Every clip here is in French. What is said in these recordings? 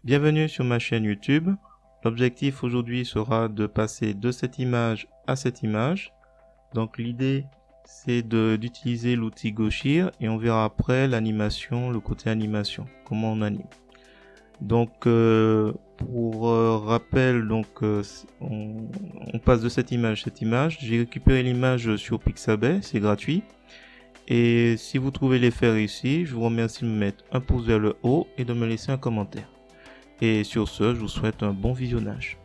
Bienvenue sur ma chaîne YouTube. L'objectif aujourd'hui sera de passer de cette image à cette image. Donc l'idée c'est d'utiliser l'outil Gauchir et on verra après l'animation, le côté animation, comment on anime. Donc pour rappel, on passe de cette image à cette image. J'ai récupéré l'image sur Pixabay, c'est gratuit. Et si vous trouvez l'effet réussi, je vous remercie de me mettre un pouce vers le haut et de me laisser un commentaire. Et sur ce, je vous souhaite un bon visionnage.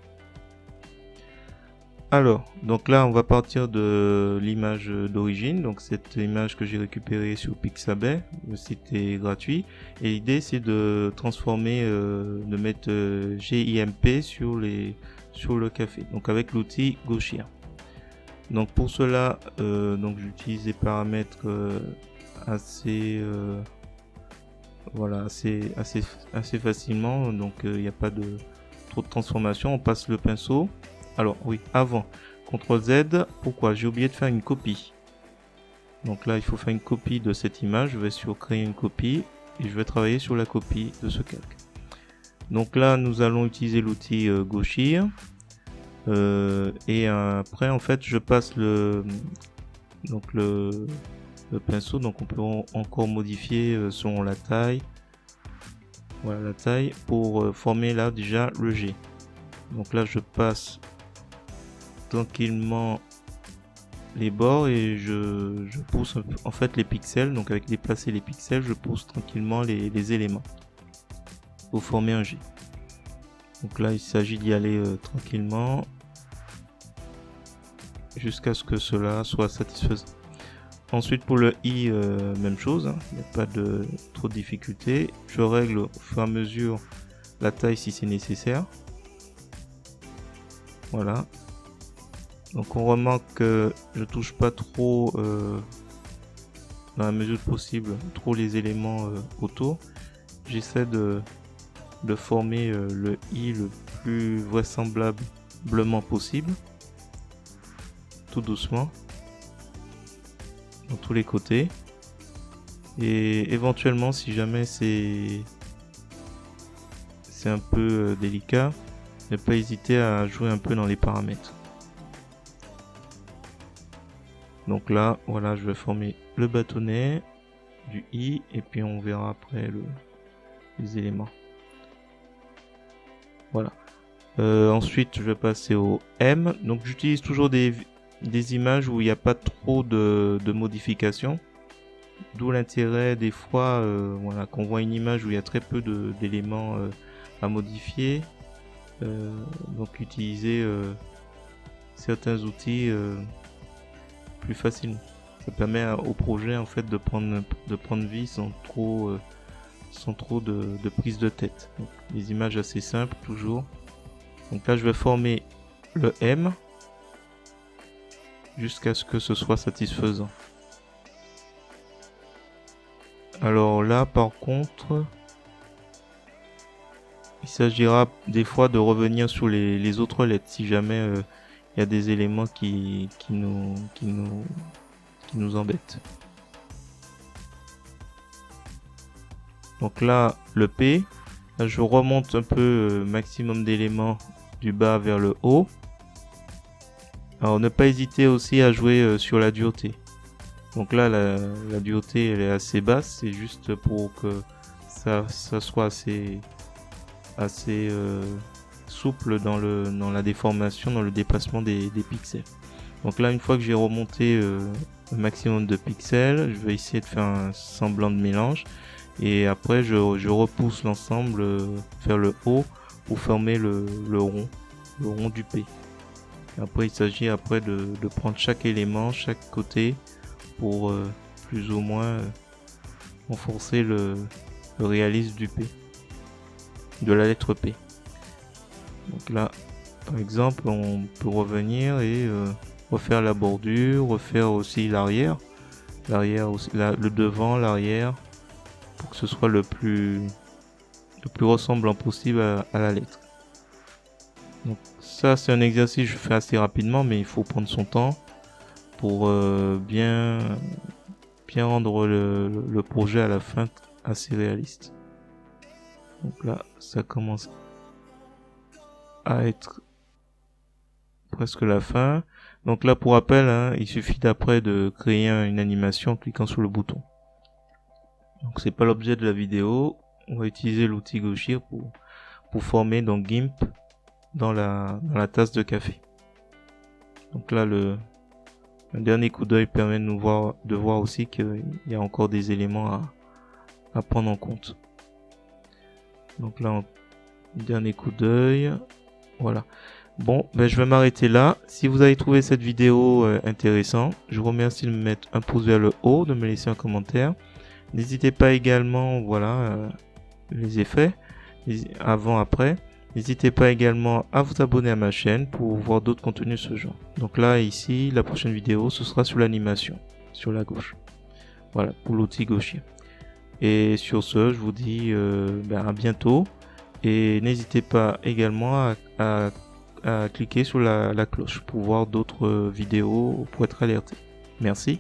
Alors, donc là, on va partir de l'image d'origine. Donc cette image que j'ai récupérée sur Pixabay, le site est gratuit. Et l'idée, c'est de transformer, de mettre GIMP sur le café. Donc avec l'outil Gauchir. Donc pour cela, j'utilise des paramètres assez facilement. Donc il n'y a pas de trop de transformation. On passe le pinceau. Alors oui, avant, CTRL Z, pourquoi? J'ai oublié de faire une copie. Donc là, il faut faire une copie de cette image. Je vais sur créer une copie et je vais travailler sur la copie de ce calque. Donc là, nous allons utiliser l'outil Gauchir. Et après, en fait, je passe le pinceau. Donc on peut encore modifier selon la taille. Voilà la taille pour former là déjà le G. Donc là, je passe tranquillement les bords et je pousse en fait les pixels. Donc avec déplacer les pixels, je pousse tranquillement les éléments pour former un G. Donc là, il s'agit d'y aller tranquillement jusqu'à ce que cela soit satisfaisant. Ensuite pour le I, même chose, hein, il n'y a pas de trop de difficultés. Je règle au fur et à mesure la taille si c'est nécessaire. Voilà. Donc on remarque que je touche pas trop, dans la mesure possible, trop les éléments autour. J'essaie de former le I le plus vraisemblablement possible. Tout doucement. Dans tous les côtés. Et éventuellement, si jamais c'est un peu délicat, ne pas hésiter à jouer un peu dans les paramètres. Donc là, voilà, je vais former le bâtonnet du I et puis on verra après les éléments. Voilà. Ensuite, je vais passer au M. Donc j'utilise toujours des images où il n'y a pas trop de modifications. D'où l'intérêt des fois qu'on voit une image où il y a très peu d'éléments à modifier. Donc utiliser certains outils plus facilement. Ça permet au projet en fait de prendre vie sans trop de prise de tête. Donc, des images assez simples toujours. Donc là je vais former le M jusqu'à ce que ce soit satisfaisant. Alors là par contre, il s'agira des fois de revenir sur les autres lettres si jamais il y a des éléments qui nous embêtent. Donc là le P, là, je remonte un peu maximum d'éléments du bas vers le haut. Alors ne pas hésiter aussi à jouer sur la dureté. Donc là la dureté elle est assez basse, c'est juste pour que ça soit assez souple dans la déformation, dans le déplacement des pixels. Donc là une fois que j'ai remonté le maximum de pixels, je vais essayer de faire un semblant de mélange et après je repousse l'ensemble vers le haut pour former le rond du P. Après il s'agit après de prendre chaque élément, chaque côté pour plus ou moins renforcer le réalisme du P, de la lettre P. Donc là par exemple on peut revenir et refaire la bordure, refaire aussi l'arrière aussi, le devant, l'arrière, pour que ce soit le plus ressemblant possible à la lettre. Donc ça c'est un exercice que je fais assez rapidement, mais il faut prendre son temps pour bien rendre le projet à la fin assez réaliste. Donc là, ça commence à être presque la fin. Donc là, pour rappel, hein, il suffit d'après de créer une animation en cliquant sur le bouton. Donc c'est pas l'objet de la vidéo. On va utiliser l'outil Gauchir pour former donc GIMP dans la tasse de café. Donc là, un dernier coup d'œil permet de voir aussi qu'il y a encore des éléments à prendre en compte. Donc là, dernier coup d'œil. Voilà. Bon, ben je vais m'arrêter là. Si vous avez trouvé cette vidéo intéressante, je vous remercie de me mettre un pouce vers le haut, de me laisser un commentaire. N'hésitez pas également, voilà, les effets, avant, après. N'hésitez pas également à vous abonner à ma chaîne pour voir d'autres contenus de ce genre. Donc là, ici, la prochaine vidéo, ce sera sur l'animation, sur la gauche. Voilà, pour l'outil Gauchir. Et sur ce, je vous dis à bientôt. Et n'hésitez pas également à cliquer sur la cloche pour voir d'autres vidéos, pour être alerté. Merci.